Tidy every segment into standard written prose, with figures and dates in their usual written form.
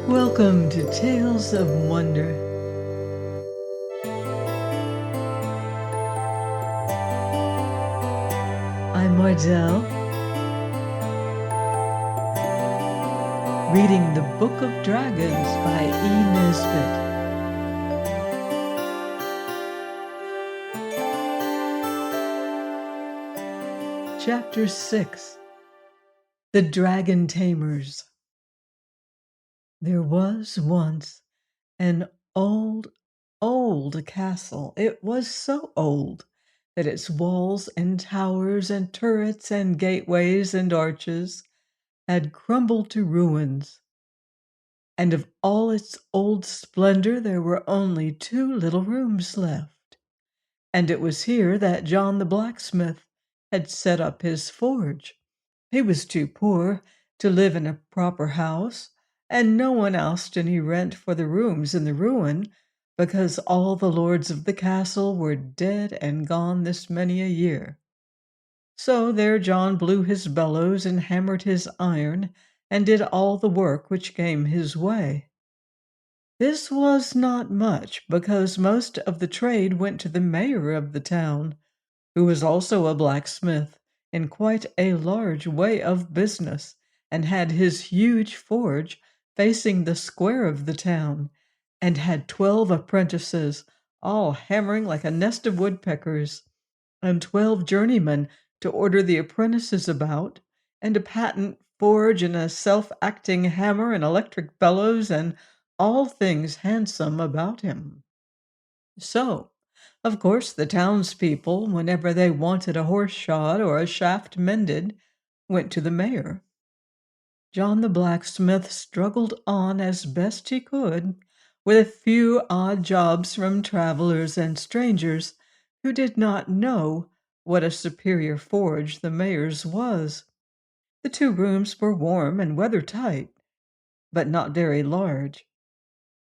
Welcome to Tales of Wonder. I'm Mardell, reading The Book of Dragons by E.Nesbit. Chapter 6. The Dragon Tamers. There was once an old castle. It was so old that its walls and towers and turrets and gateways and arches had crumbled to ruins. And of all its old splendor there were only 2 little rooms left. And it was here that John the blacksmith had set up his forge. He was too poor to live in a proper house, and no one asked any rent for the rooms in the ruin, because all the lords of the castle were dead and gone this many a year. So there John blew his bellows and hammered his iron, and did all the work which came his way. This was not much, because most of the trade went to the mayor of the town, who was also a blacksmith in quite a large way of business, and had his huge forge facing the square of the town, and had 12 apprentices, all hammering like a nest of woodpeckers, and 12 journeymen to order the apprentices about, and a patent forge and a self-acting hammer and electric bellows, and all things handsome about him. So, of course, the townspeople, whenever they wanted a horse shod or a shaft mended, went to the mayor. John the blacksmith struggled on as best he could, with a few odd jobs from travelers and strangers who did not know what a superior forge the mayor's was. The 2 rooms were warm and weather-tight, but not very large.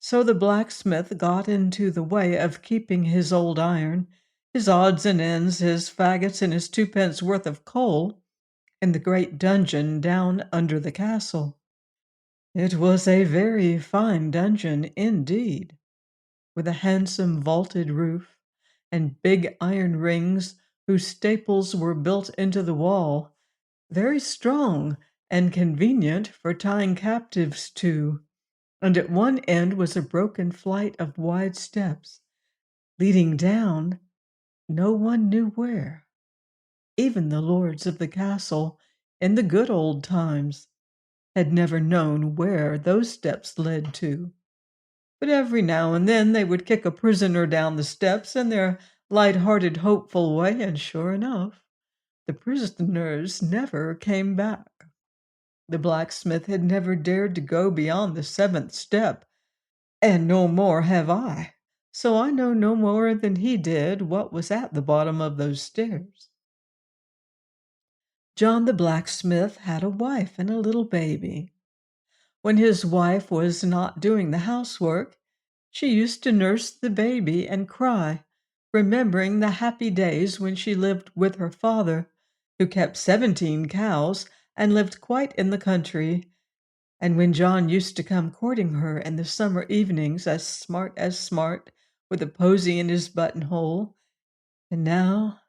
So the blacksmith got into the way of keeping his old iron, his odds and ends, his faggots, and his 2 pence worth of coal in the great dungeon down under the castle. It was a very fine dungeon indeed, with a handsome vaulted roof, and big iron rings whose staples were built into the wall, very strong and convenient for tying captives to, and at one end was a broken flight of wide steps, leading down no one knew where. Even the lords of the castle, in the good old times, had never known where those steps led to. But every now and then they would kick a prisoner down the steps in their light-hearted, hopeful way, and sure enough, the prisoners never came back. The blacksmith had never dared to go beyond the 7th step, and no more have I, so I know no more than he did what was at the bottom of those stairs. John the blacksmith had a wife and a little baby. When his wife was not doing the housework, she used to nurse the baby and cry, remembering the happy days when she lived with her father, who kept 17 cows and lived quite in the country, and when John used to come courting her in the summer evenings as smart, with a posy in his buttonhole. And now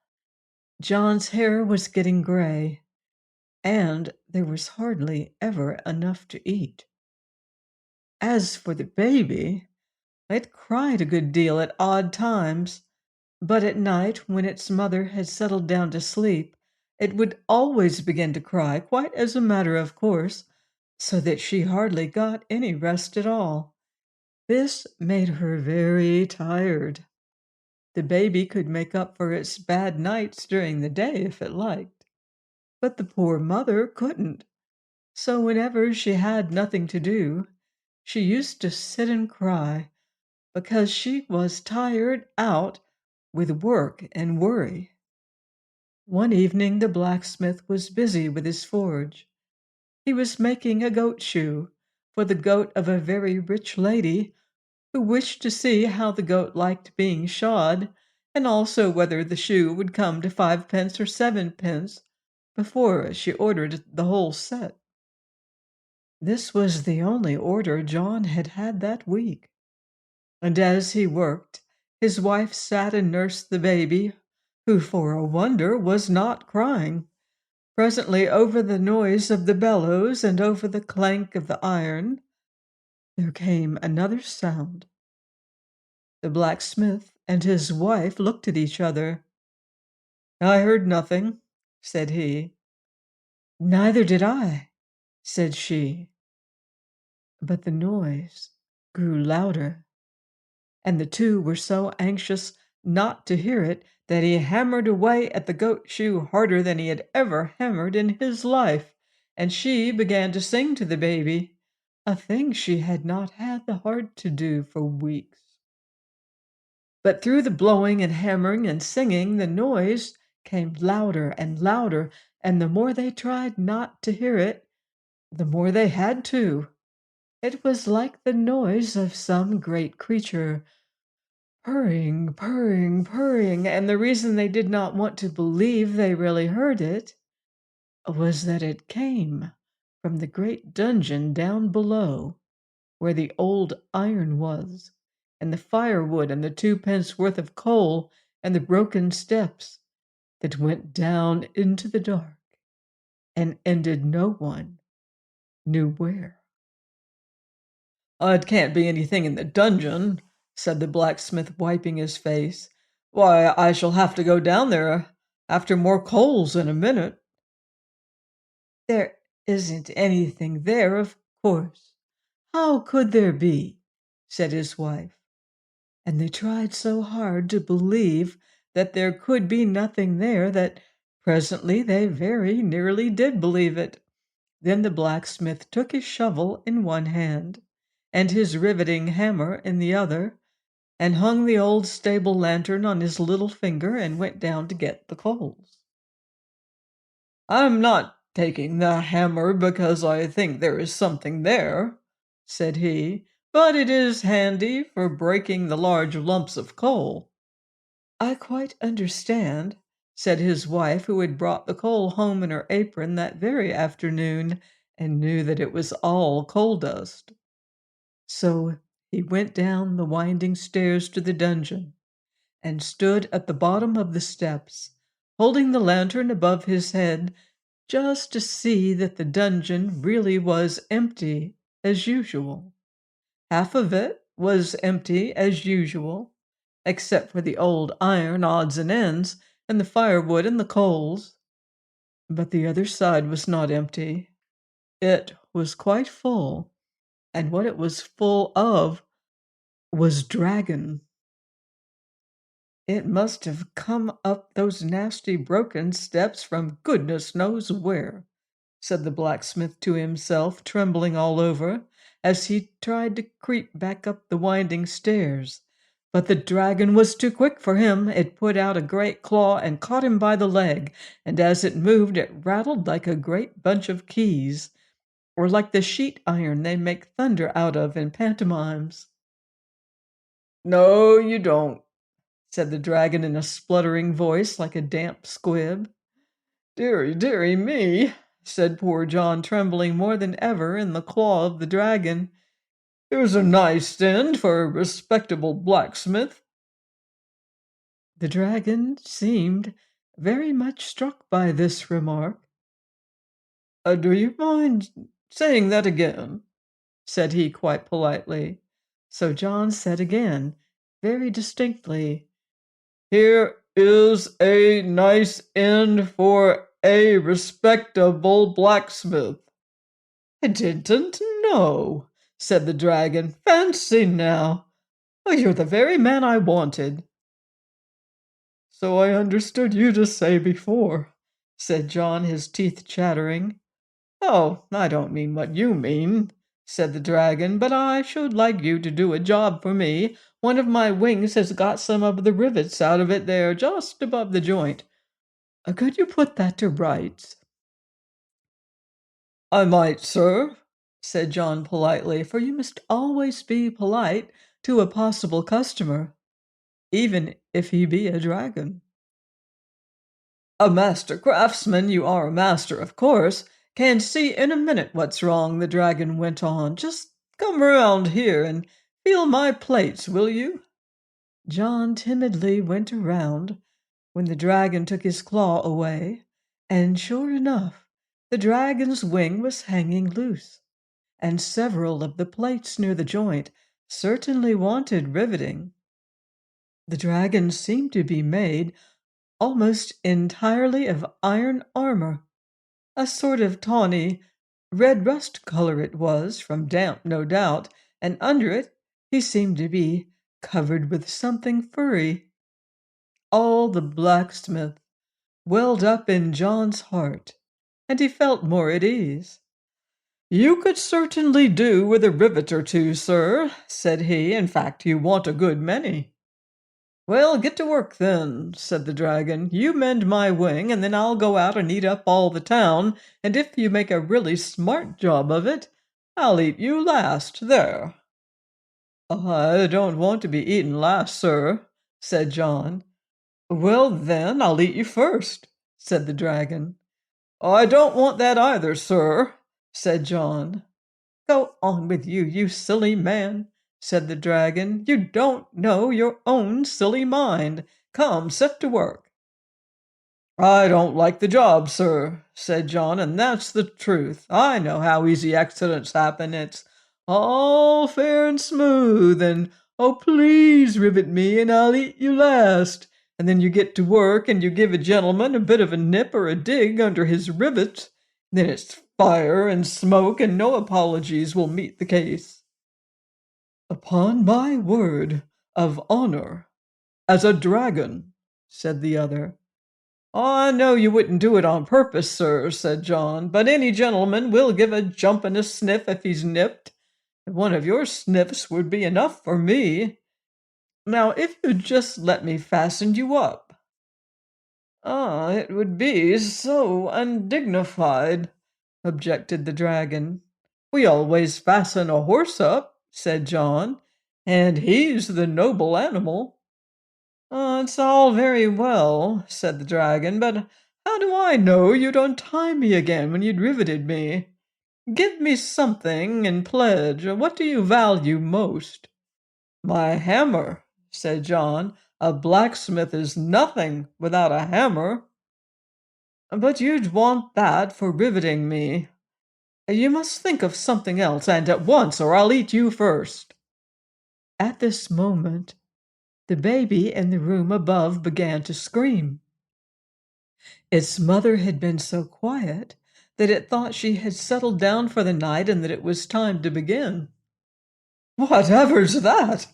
John's hair was getting gray, and there was hardly ever enough to eat. As for the baby, it cried a good deal at odd times, but at night, when its mother had settled down to sleep, it would always begin to cry, quite as a matter of course, so that she hardly got any rest at all. This made her very tired. The baby could make up for its bad nights during the day if it liked, but the poor mother couldn't. So whenever she had nothing to do, she used to sit and cry, because she was tired out with work and worry. One evening the blacksmith was busy with his forge. He was making a goat shoe for the goat of a very rich lady, who wished to see how the goat liked being shod, and also whether the shoe would come to 5 pence or 7 pence before she ordered the whole set. This was the only order John had had that week, and as he worked, his wife sat and nursed the baby, who, for a wonder, was not crying. Presently, over the noise of the bellows and over the clank of the iron, there came another sound. The blacksmith and his wife looked at each other. "I heard nothing," said he. "Neither did I," said she. But the noise grew louder, and the two were so anxious not to hear it that he hammered away at the goat shoe harder than he had ever hammered in his life, and she began to sing to the baby, a thing she had not had the heart to do for weeks. But through the blowing and hammering and singing, the noise came louder and louder, and the more they tried not to hear it, the more they had to. It was like the noise of some great creature, purring, purring, purring, and the reason they did not want to believe they really heard it was that it came from the great dungeon down below, where the old iron was, and the firewood and the 2 pence worth of coal and the broken steps that went down into the dark and ended no one knew where. "It can't be anything in the dungeon," said the blacksmith, wiping his face. "Why, I shall have to go down there after more coals in a minute." "There isn't anything there, of course. How could there be?" said his wife. And they tried so hard to believe that there could be nothing there that presently they very nearly did believe it. Then the blacksmith took his shovel in one hand and his riveting hammer in the other, and hung the old stable lantern on his little finger and went down to get the coals. "I'm not taking the hammer because I think there is something there," said he, "but it is handy for breaking the large lumps of coal." "I quite understand," said his wife, who had brought the coal home in her apron that very afternoon and knew that it was all coal dust. So he went down the winding stairs to the dungeon and stood at the bottom of the steps, holding the lantern above his head just to see that the dungeon really was empty as usual. Half of it was empty as usual, except for the old iron odds and ends and the firewood and the coals. But the other side was not empty. It was quite full, and what it was full of was dragon. "It must have come up those nasty broken steps from goodness knows where," said the blacksmith to himself, trembling all over, as he tried to creep back up the winding stairs. But the dragon was too quick for him. It put out a great claw and caught him by the leg, and as it moved, it rattled like a great bunch of keys, or like the sheet iron they make thunder out of in pantomimes. "No, you don't," said the dragon in a spluttering voice like a damp squib. "Deary, deary me," said poor John, trembling more than ever in the claw of the dragon. "Here's a nice end for a respectable blacksmith." The dragon seemed very much struck by this remark. Do you mind saying that again?" said he quite politely. So John said again, very distinctly, "Here is a nice end for a respectable blacksmith." "I didn't know," said the dragon. "Fancy now! Oh, you're the very man I wanted." "So I understood you to say before," said John, his teeth chattering. "Oh, I don't mean what you mean," said the dragon, "but I should like you to do a job for me. One of my wings has got some of the rivets out of it there, just above the joint. Could you put that to rights?" "I might, sir," said John politely, for you must always be polite to a possible customer. even if he be a dragon. A master craftsman, you are a master, of course, can see in a minute what's wrong, the dragon went on. Just come round here and feel my plates, will you? John timidly went around when the dragon took his claw away, and sure enough, the dragon's wing was hanging loose, and several of the plates near the joint certainly wanted riveting. The dragon seemed to be made almost entirely of iron armor, a sort of tawny red rust color it was, from damp no doubt, and under it he seemed to be covered with something furry. All the blacksmith welled up in John's heart, and he felt more at ease. "You could certainly do with a rivet or two, sir," said he. "In fact, you want a good many." "Well, get to work then," said the dragon. "You mend my wing, and then I'll go out and eat up all the town, and if you make a really smart job of it, I'll eat you last. There." "I don't want to be eaten last, sir," said John. "Well, then, I'll eat you first," said the dragon. "I don't want that either, sir," said John. "Go on with you, you silly man," said the dragon. "You don't know your own silly mind. Come, set to work." "I don't like the job, sir," said John, "and that's the truth. I know how easy accidents happen. It's all fair and smooth, and oh, please rivet me, and I'll eat you last. And then you get to work, and you give a gentleman a bit of a nip or a dig under his rivet. Then it's fire and smoke, and no apologies will meet the case." "Upon my word of honor, as a dragon," said the other. "I know you wouldn't do it on purpose, sir," said John, "but any gentleman will give a jump and a sniff if he's nipped. And one of your sniffs would be enough for me. Now, if you'd just let me fasten you up." "Ah, it would be so undignified," objected the dragon. "We always fasten a horse up," said John, "and he's the noble animal." "It's all very well," said the dragon, "but how do I know you'd untie me again when you'd riveted me? Give me something in pledge. What do you value most?" "My hammer," said John. "A blacksmith is nothing without a hammer." "But you'd want that for riveting me. You must think of something else, and at once, or I'll eat you first." At this moment, the baby in the room above began to scream. Its mother had been so quiet that it thought she had settled down for the night and that it was time to begin. "Whatever's that?"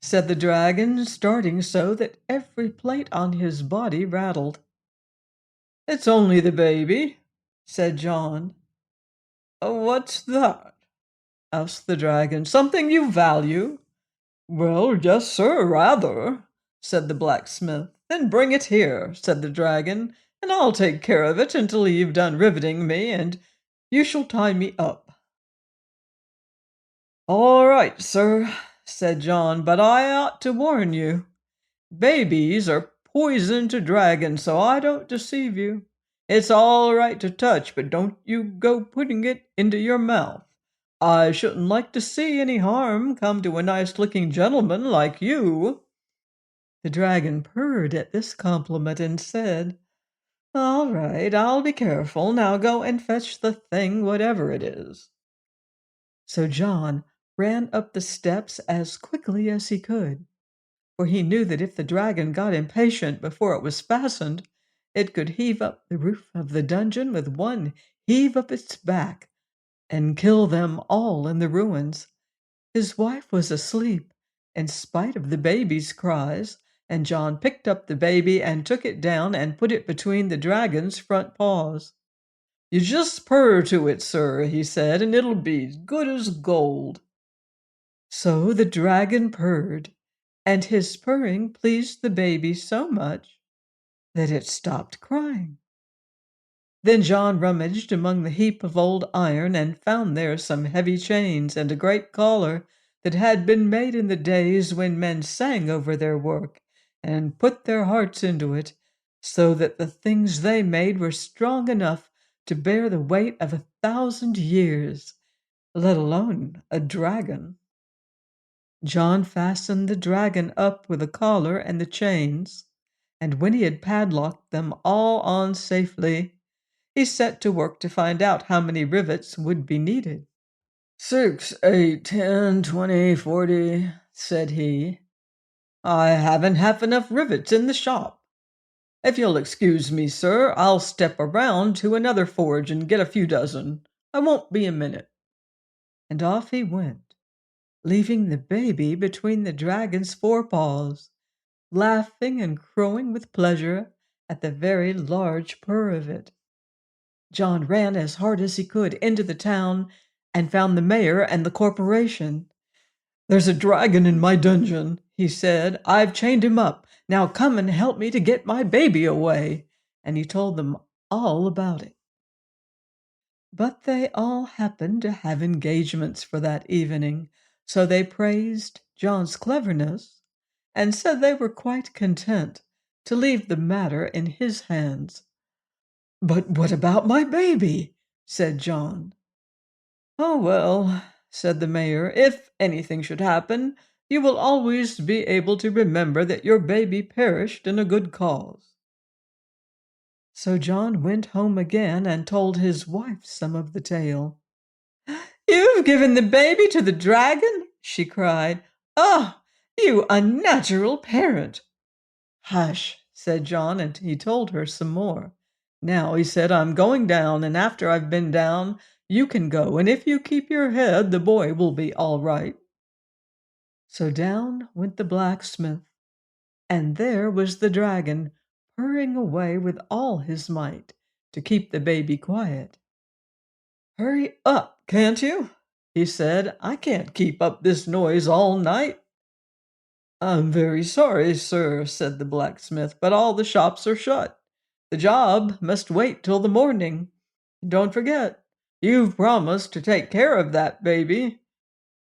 said the dragon, starting so that every plate on his body rattled. "It's only the baby," said John. "What's that?" asked the dragon. "Something you value?" "Well, yes, sir, rather," said the blacksmith. "Then bring it here," said the dragon, "and I'll take care of it until you've done riveting me, and you shall tie me up." "All right, sir," said John, "but I ought to warn you. Babies are poison to dragons, so I don't deceive you. It's all right to touch, but don't you go putting it into your mouth. I shouldn't like to see any harm come to a nice-looking gentleman like you." The dragon purred at this compliment and said, "All right, I'll be careful. Now go and fetch the thing, whatever it is." So John ran up the steps as quickly as he could, for he knew that if the dragon got impatient before it was fastened, it could heave up the roof of the dungeon with one heave of its back and kill them all in the ruins. His wife was asleep, in spite of the baby's cries, and John picked up the baby and took it down and put it between the dragon's front paws. "You just purr to it, sir," he said, "and it'll be good as gold." So the dragon purred, and his purring pleased the baby so much that it stopped crying. Then John rummaged among the heap of old iron and found there some heavy chains and a great collar that had been made in the days when men sang over their work, and put their hearts into it, so that the things they made were strong enough to bear the weight of 1,000 years, let alone a dragon. John fastened the dragon up with the collar and the chains, and when he had padlocked them all on safely, he set to work to find out how many rivets would be needed. 6, 8, 10, 20, 40, said he. I haven't half enough rivets in the shop. If you'll excuse me, sir, I'll step around to another forge and get a few dozen. I won't be a minute. And off he went, leaving the baby between the dragon's forepaws, laughing and crowing with pleasure at the very large purr of it. John ran as hard as he could into the town and found the mayor and the corporation. "There's a dragon in my dungeon," he said. "I've chained him up. Now come and help me to get my baby away." And he told them all about it. But they all happened to have engagements for that evening, so they praised John's cleverness and said they were quite content to leave the matter in his hands. "But what about my baby?" said John. "Oh, well," said the mayor, "if anything should happen, you will always be able to remember that your baby perished in a good cause." So John went home again and told his wife some of the tale. "You've given the baby to the dragon?" she cried. "Oh, you unnatural parent!" "Hush," said John, and he told her some more. "Now," he said, "I'm going down, and after I've been down, you can go, and if you keep your head, the boy will be all right." So down went the blacksmith, and there was the dragon purring away with all his might to keep the baby quiet. "Hurry up, can't you?" he said. "I can't keep up this noise all night." "I'm very sorry, sir," said the blacksmith, "but all the shops are shut. The job must wait till the morning. Don't forget, you've promised to take care of that baby.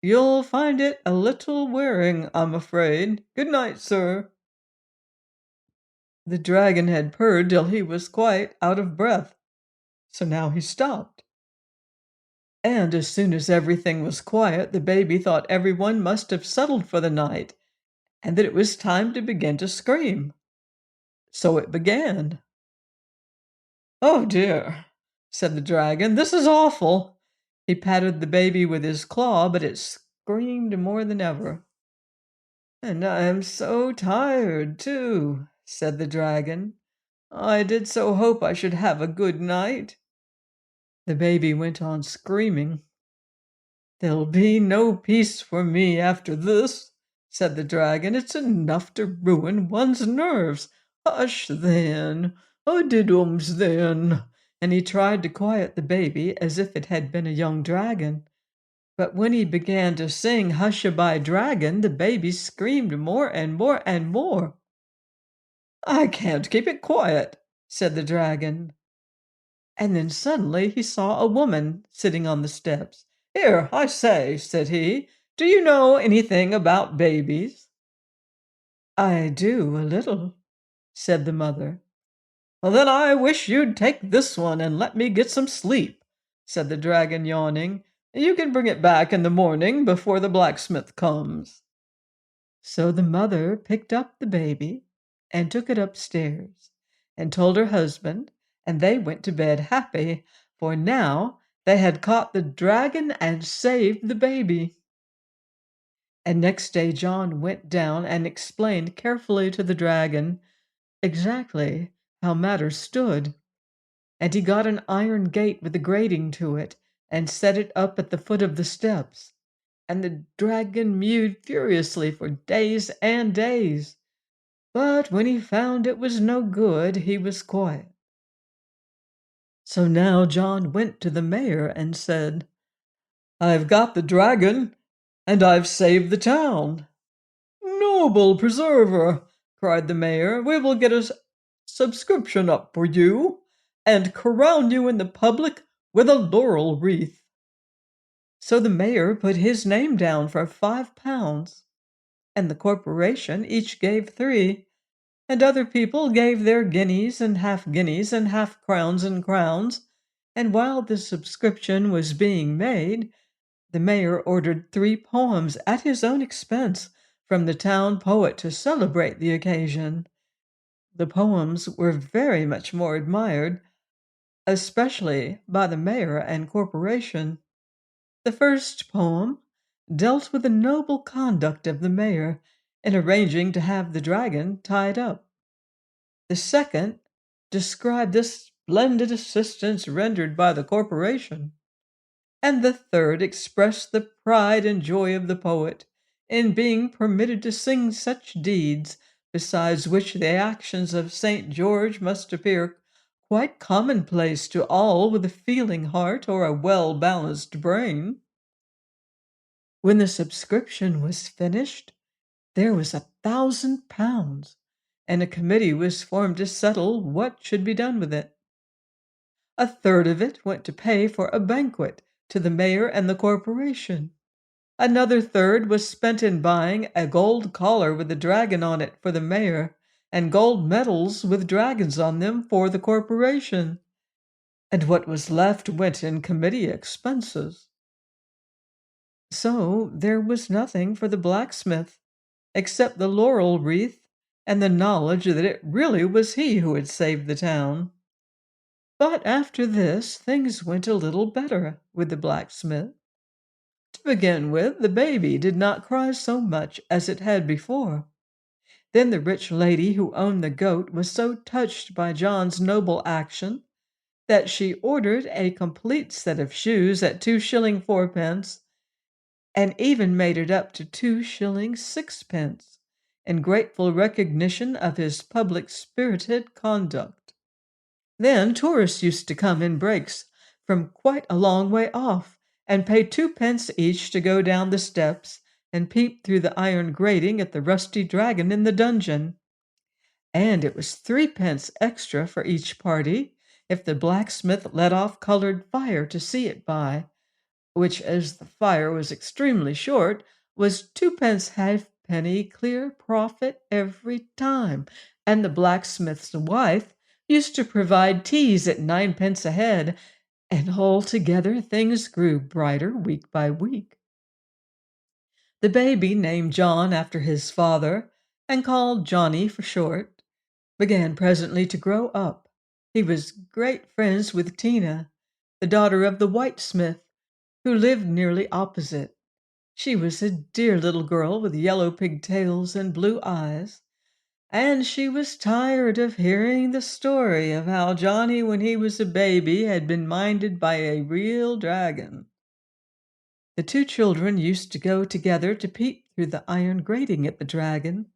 You'll find it a little wearing, I'm afraid. Good night, sir." The dragon had purred till he was quite out of breath, so now he stopped. And as soon as everything was quiet, the baby thought everyone must have settled for the night, and that it was time to begin to scream. So it began. "Oh dear," said the dragon, "this is awful." He patted the baby with his claw, but it screamed more than ever. "And I am so tired, too," said the dragon. "I did so hope I should have a good night." The baby went on screaming. "There'll be no peace for me after this," said the dragon. "It's enough to ruin one's nerves. Hush, then. Diddums, then." And he tried to quiet the baby as if it had been a young dragon. But when he began to sing "Hush-a-bye, Dragon," the baby screamed more and more and more. "I can't keep it quiet," said the dragon. And then suddenly he saw a woman sitting on the steps. "Here, I say," said he, "do you know anything about babies?" "I do, a little," said the mother. "Well, then I wish you'd take this one and let me get some sleep," said the dragon, yawning. "You can bring it back in the morning before the blacksmith comes." So the mother picked up the baby and took it upstairs and told her husband, and they went to bed happy, for now they had caught the dragon and saved the baby. And next day John went down and explained carefully to the dragon exactly how matters stood. And he got an iron gate with a grating to it and set it up at the foot of the steps. And the dragon mewed furiously for days and days. But when he found it was no good, he was quiet. So now John went to the mayor and said, "I've got the dragon, and I've saved the town." "Noble preserver," cried the mayor, "we will get a subscription up for you, and crown you in the public with a laurel wreath." So the mayor put his name down for £5, and the corporation each gave 3, and other people gave their guineas and half-crowns and crowns, and while the subscription was being made, the mayor ordered 3 poems at his own expense from the town poet to celebrate the occasion. The poems were very much more admired, especially by the mayor and corporation. The first poem dealt with the noble conduct of the mayor in arranging to have the dragon tied up. The second described the splendid assistance rendered by the corporation. And the third expressed the pride and joy of the poet in being permitted to sing such deeds, besides which the actions of St. George must appear quite commonplace to all with a feeling heart or a well-balanced brain. When the subscription was finished, there was £1,000, and a committee was formed to settle what should be done with it. A third of it went to pay for a banquet to the mayor and the corporation. Another third was spent in buying a gold collar with a dragon on it for the mayor, and gold medals with dragons on them for the corporation. And what was left went in committee expenses. So there was nothing for the blacksmith except the laurel wreath and the knowledge that it really was he who had saved the town. But after this, things went a little better with the blacksmith. To begin with, the baby did not cry so much as it had before. Then the rich lady who owned the goat was so touched by John's noble action that she ordered a complete set of shoes at 2 shillings 4 pence, and even made it up to 2 shillings 6 pence, in grateful recognition of his public-spirited conduct. Then tourists used to come in breaks from quite a long way off, and pay 2 pence each to go down the steps and peep through the iron grating at the rusty dragon in the dungeon. And it was 3 pence extra for each party if the blacksmith let off colored fire to see it by, which, as the fire was extremely short, was 2 pence halfpenny clear profit every time, and the blacksmith's wife used to provide teas at 9 pence a head, and altogether things grew brighter week by week. The baby, named John after his father, and called Johnny for short, began presently to grow up. He was great friends with Tina, the daughter of the whitesmith, who lived nearly opposite. She was a dear little girl with yellow pigtails and blue eyes, and she was tired of hearing the story of how Johnny, when he was a baby, had been minded by a real dragon. The 2 children used to go together to peep through the iron grating at the dragon,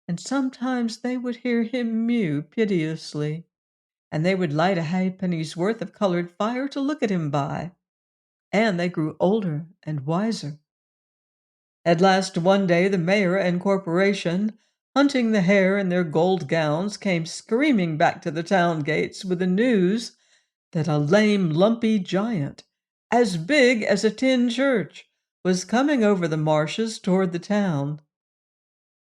and sometimes they would hear him mew piteously, and they would light a halfpenny's worth of colored fire to look at him by, and they grew older and wiser. At last one day the mayor and corporation, hunting the hare in their gold gowns, came screaming back to the town gates with the news that a lame, lumpy giant, as big as a tin church, was coming over the marshes toward the town.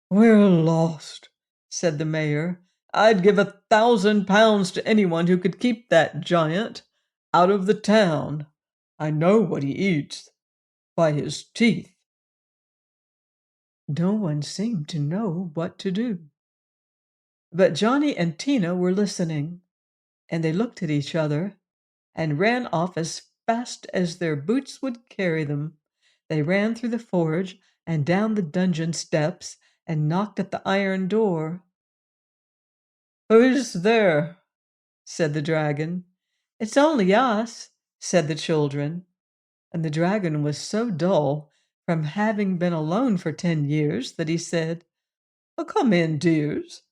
"We're lost," said the mayor. "I'd give £1,000 to anyone who could keep that giant out of the town. I know what he eats by his teeth." No one seemed to know what to do. But Johnny and Tina were listening, and they looked at each other and ran off as fast as their boots would carry them. They ran through the forge and down the dungeon steps and knocked at the iron door. "Who's there?" said the dragon. "It's only us," said the children. And the dragon was so dull from having been alone for 10 years that he said, "Come in, dears."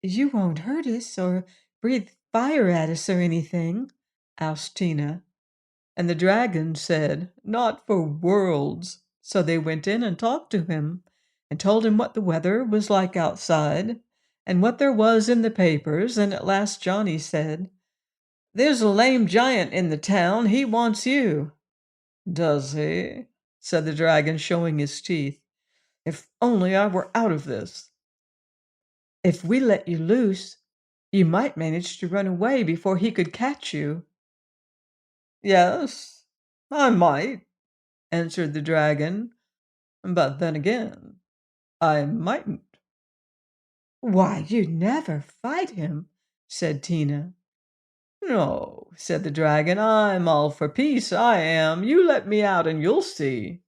"You won't hurt us or breathe fire at us or anything?" asked Tina. And the dragon said, "Not for worlds." So they went in and talked to him, and told him what the weather was like outside, and what there was in the papers, and at last Johnny said, "There's a lame giant in the town. He wants you." "Does he?" said the dragon, showing his teeth. "If only I were out of this." If we let you loose, you might manage to run away before he could catch you." "Yes, I might," answered the dragon, "but then again, I mightn't." "Why, you'd never fight him," said Tina. "No," said the dragon, "I'm all for peace, I am. You let me out and you'll see."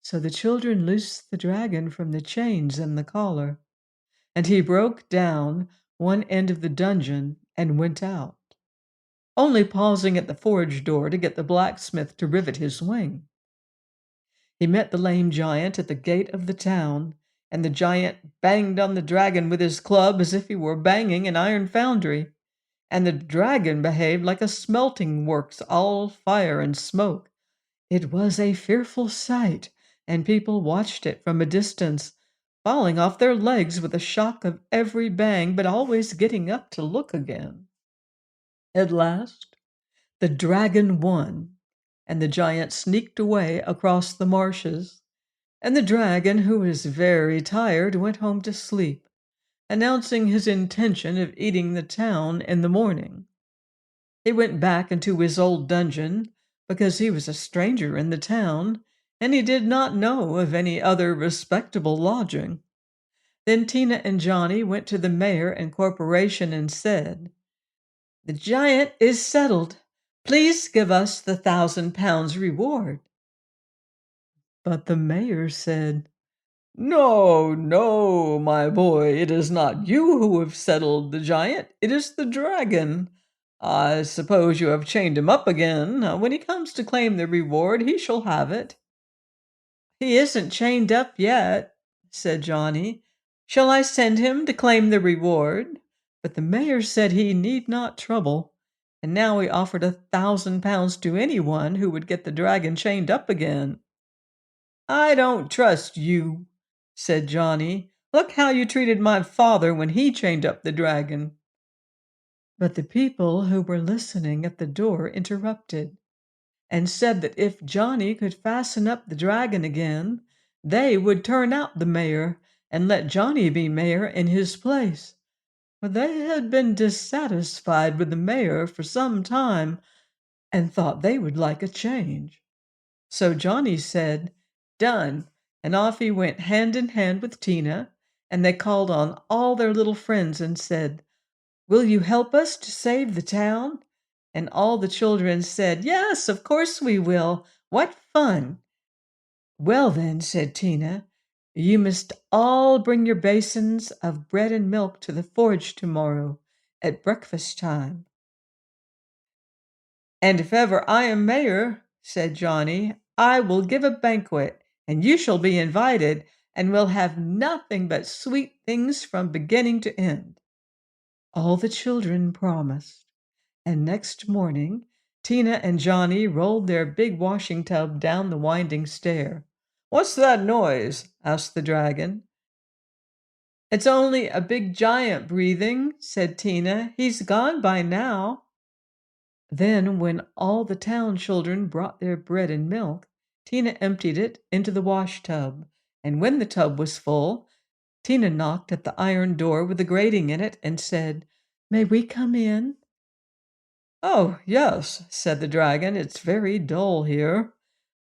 So the children loosed the dragon from the chains and the collar, and he broke down one end of the dungeon and went out, only pausing at the forge door to get the blacksmith to rivet his wing. He met the lame giant at the gate of the town, and the giant banged on the dragon with his club as if he were banging an iron foundry, and the dragon behaved like a smelting works, all fire and smoke. It was a fearful sight, and people watched it from a distance, falling off their legs with a shock of every bang, but always getting up to look again. At last, the dragon won, and the giant sneaked away across the marshes, and the dragon, who was very tired, went home to sleep, announcing his intention of eating the town in the morning. He went back into his old dungeon because he was a stranger in the town, and he did not know of any other respectable lodging. Then Tina and Johnny went to the mayor and corporation and said, "The giant is settled. Please give us the £1,000 reward." But the mayor said, "No, no, my boy, it is not you who have settled the giant, it is the dragon. I suppose you have chained him up again. When he comes to claim the reward, he shall have it." "He isn't chained up yet," said Johnny. "Shall I send him to claim the reward?" But the mayor said he need not trouble, and now he offered £1,000 to anyone who would get the dragon chained up again. "I don't trust you," said Johnny. "Look how you treated my father when he chained up the dragon." But the people who were listening at the door interrupted, and said that if Johnny could fasten up the dragon again, they would turn out the mayor and let Johnny be mayor in his place. For they had been dissatisfied with the mayor for some time and thought they would like a change. So Johnny said, "Done," and off he went hand in hand with Tina, and they called on all their little friends and said, "Will you help us to save the town?" And all the children said, "Yes, of course we will. What fun!" "Well then," said Tina, "you must all bring your basins of bread and milk to the forge tomorrow at breakfast time." "And if ever I am mayor," said Johnny, "I will give a banquet, and you shall be invited, and we'll have nothing but sweet things from beginning to end." All the children promised, and next morning Tina and Johnny rolled their big washing tub down the winding stair. "What's that noise?" asked the dragon. "It's only a big giant breathing," said Tina. "He's gone by now." Then, when all the town children brought their bread and milk, Tina emptied it into the wash tub, and when the tub was full, Tina knocked at the iron door with the grating in it and said, "May we come in?" "Oh, yes," said the dragon, "it's very dull here."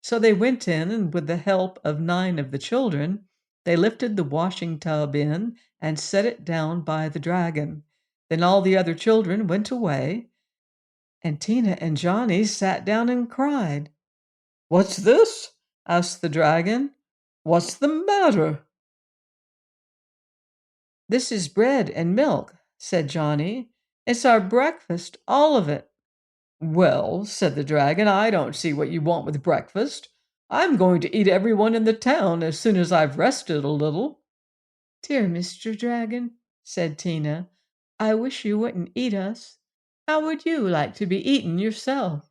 So they went in, and with the help of 9 of the children, they lifted the washing tub in and set it down by the dragon. Then all the other children went away, and Tina and Johnny sat down and cried. "What's this?" asked the dragon. "What's the matter?" "This is bread and milk," said Johnny. "It's our breakfast, all of it." "Well," said the dragon, "I don't see what you want with breakfast. I'm going to eat everyone in the town as soon as I've rested a little." "Dear Mr. Dragon," said Tina, "I wish you wouldn't eat us. How would you like to be eaten yourself?"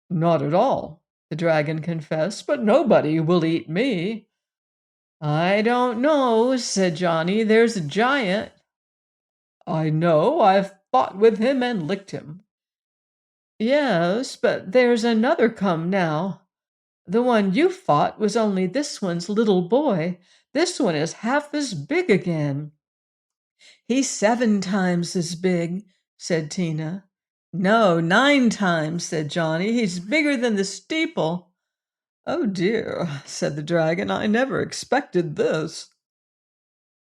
"Not at all," the dragon confessed, "but nobody will eat me." "I don't know," said Johnny. "There's a giant." "I know. I've fought with him and licked him." "Yes, but there's another come now. The one you fought was only this one's little boy, This one is half as big again." "He's 7 times as big," said Tina. "No, 9 times," said Johnny. "He's bigger than the steeple." "Oh dear," said the dragon, "I never expected this."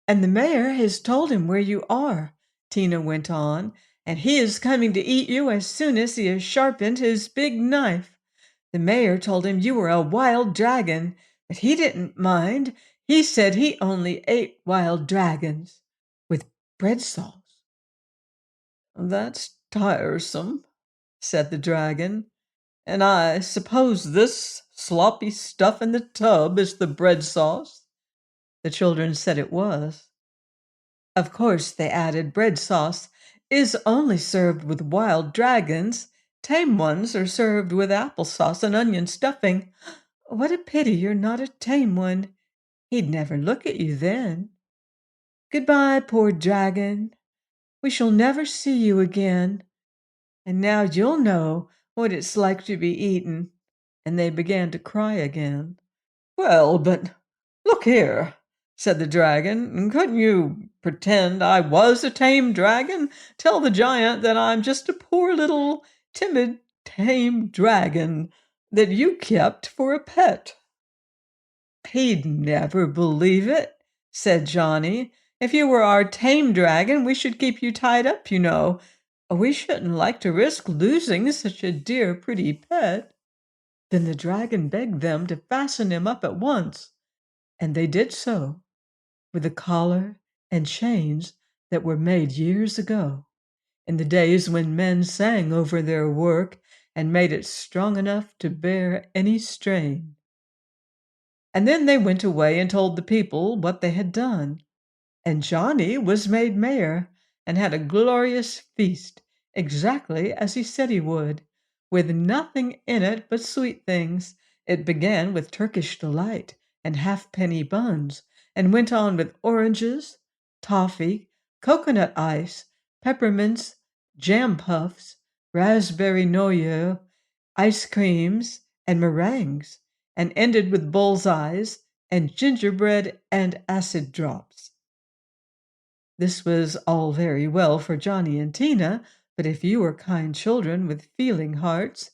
"And the mayor has told him where you are," Tina went on, "and he is coming to eat you as soon as he has sharpened his big knife. The mayor told him you were a wild dragon, but he didn't mind. He said he only ate wild dragons with bread sauce." "That's tiresome," said the dragon. "And I suppose this sloppy stuff in the tub is the bread sauce?" The children said it was. "Of course," they added, "bread sauce is only served with wild dragons. Tame ones are served with applesauce and onion stuffing. What a pity you're not a tame one. He'd never look at you then. Goodbye, poor dragon. We shall never see you again. And now you'll know what it's like to be eaten." And they began to cry again. "Well, but look here," said the dragon. "Couldn't you pretend I was a tame dragon? Tell the giant that I'm just a poor little timid tame dragon that you kept for a pet." "He'd never believe it," said Johnny. "If you were our tame dragon, we should keep you tied up, you know. We shouldn't like to risk losing such a dear, pretty pet." Then the dragon begged them to fasten him up at once, and they did so, with a collar and chains that were made years ago, in the days when men sang over their work and made it strong enough to bear any strain. And then they went away and told the people what they had done. And Johnny was made mayor and had a glorious feast, exactly as he said he would, with nothing in it but sweet things. It began with Turkish delight and halfpenny buns, and went on with oranges, toffee, coconut ice, peppermints, jam puffs, raspberry noyau, ice creams, and meringues, and ended with bullseyes and gingerbread and acid drops. This was all very well for Johnny and Tina, but if you are kind children with feeling hearts,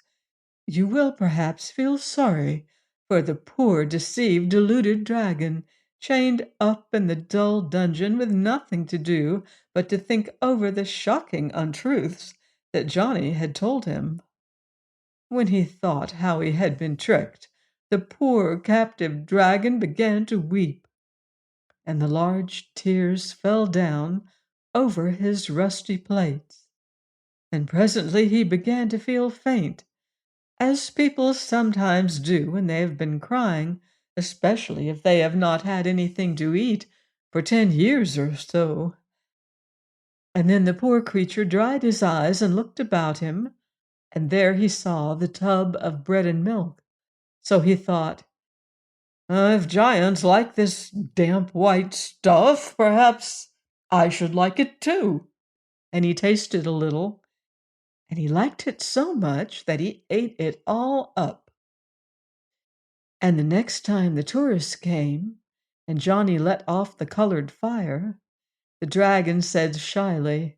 you will perhaps feel sorry for the poor, deceived, deluded dragon, chained up in the dull dungeon with nothing to do but to think over the shocking untruths that Johnny had told him. When he thought how he had been tricked, the poor captive dragon began to weep, and the large tears fell down over his rusty plates. And presently he began to feel faint, as people sometimes do when they have been crying, especially if they have not had anything to eat for 10 years or so. And then the poor creature dried his eyes and looked about him, and there he saw the tub of bread and milk. So he thought, "If giants like this damp white stuff, perhaps I should like it too." And he tasted a little, and he liked it so much that he ate it all up. And the next time the tourists came, and Johnny let off the colored fire, the dragon said shyly,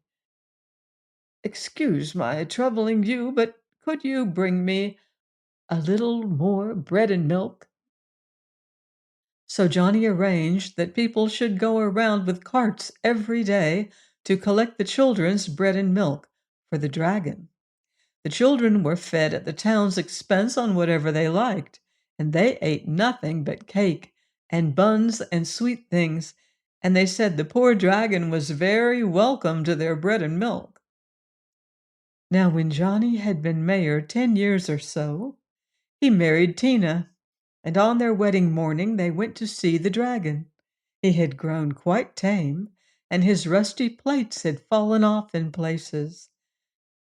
"Excuse my troubling you, but could you bring me a little more bread and milk?" So Johnny arranged that people should go around with carts every day to collect the children's bread and milk for the dragon. The children were fed at the town's expense on whatever they liked, and they ate nothing but cake and buns and sweet things, and they said the poor dragon was very welcome to their bread and milk. Now, when Johnny had been mayor 10 years or so, he married Tina, and on their wedding morning they went to see the dragon. He had grown quite tame, and his rusty plates had fallen off in places,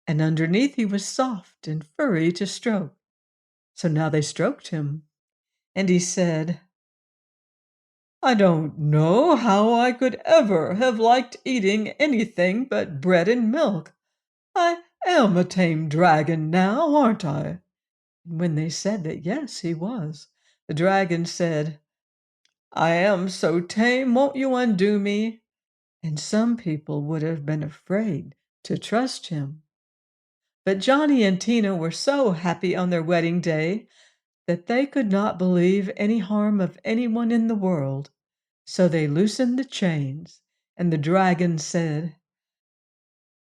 and underneath he was soft and furry to stroke. So now they stroked him, and he said, "I don't know how I could ever have liked eating anything but bread and milk. I am a tame dragon now, aren't I?" And when they said that yes, he was, the dragon said, I am so tame, won't you undo me?" And some people would have been afraid to trust him. But Johnny and Tina were so happy on their wedding day that they could not believe any harm of anyone in the world. So they loosened the chains, and the dragon said,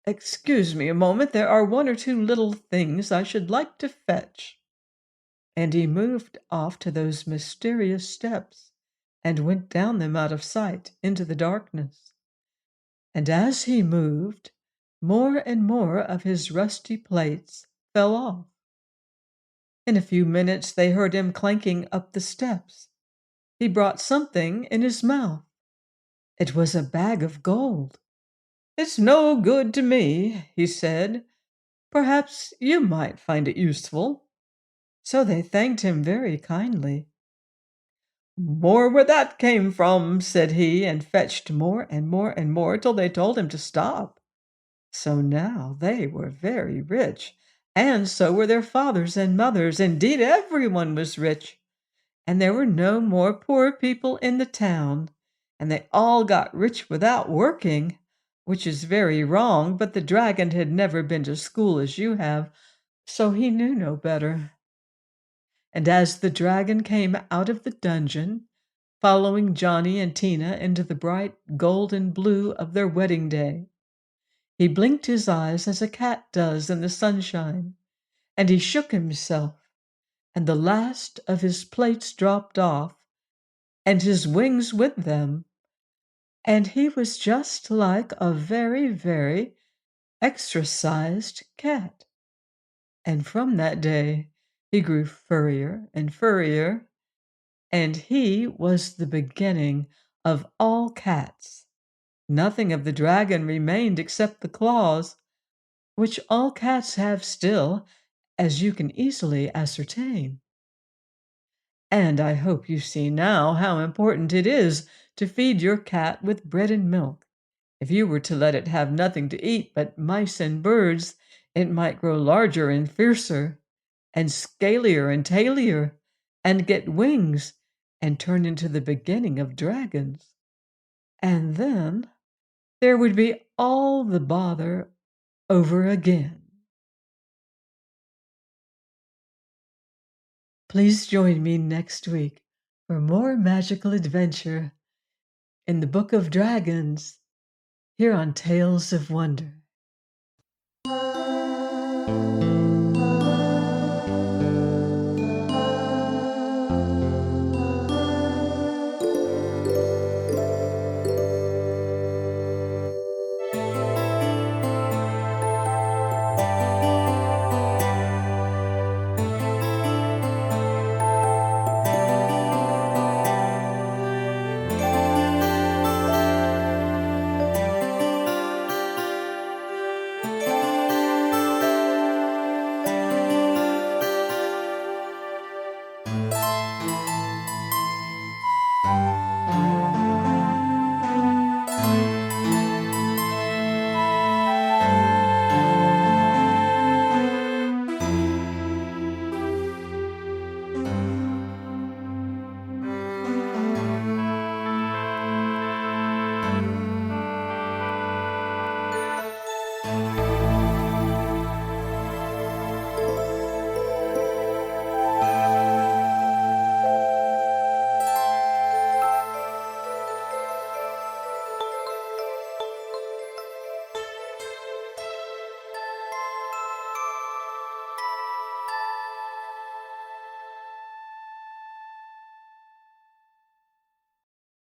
"Excuse me a moment, there are one or two little things I should like to fetch." And he moved off to those mysterious steps and went down them out of sight into the darkness. And as he moved, more and more of his rusty plates fell off. In a few minutes they heard him clanking up the steps. He brought something in his mouth. It was a bag of gold. "It's no good to me," he said. "Perhaps you might find it useful." So they thanked him very kindly. "More where that came from," said he, and fetched more and more and more till they told him to stop. So now they were very rich, and so were their fathers and mothers. Indeed, everyone was rich, and there were no more poor people in the town, and they all got rich without working, which is very wrong, but the dragon had never been to school as you have, so he knew no better. And as the dragon came out of the dungeon, following Johnny and Tina into the bright golden blue of their wedding day, he blinked his eyes as a cat does in the sunshine, and he shook himself, and the last of his plates dropped off, and his wings with them, and he was just like a very, very extra-sized cat. And from that day he grew furrier and furrier, and he was the beginning of all cats. Nothing of the dragon remained except the claws, which all cats have still, as you can easily ascertain. And I hope you see now how important it is to feed your cat with bread and milk. If you were to let it have nothing to eat but mice and birds, it might grow larger and fiercer, and scalier and tailier, and get wings, and turn into the beginning of dragons. And then there would be all the bother over again. Please join me next week for more magical adventure in the Book of Dragons here on Tales of Wonder.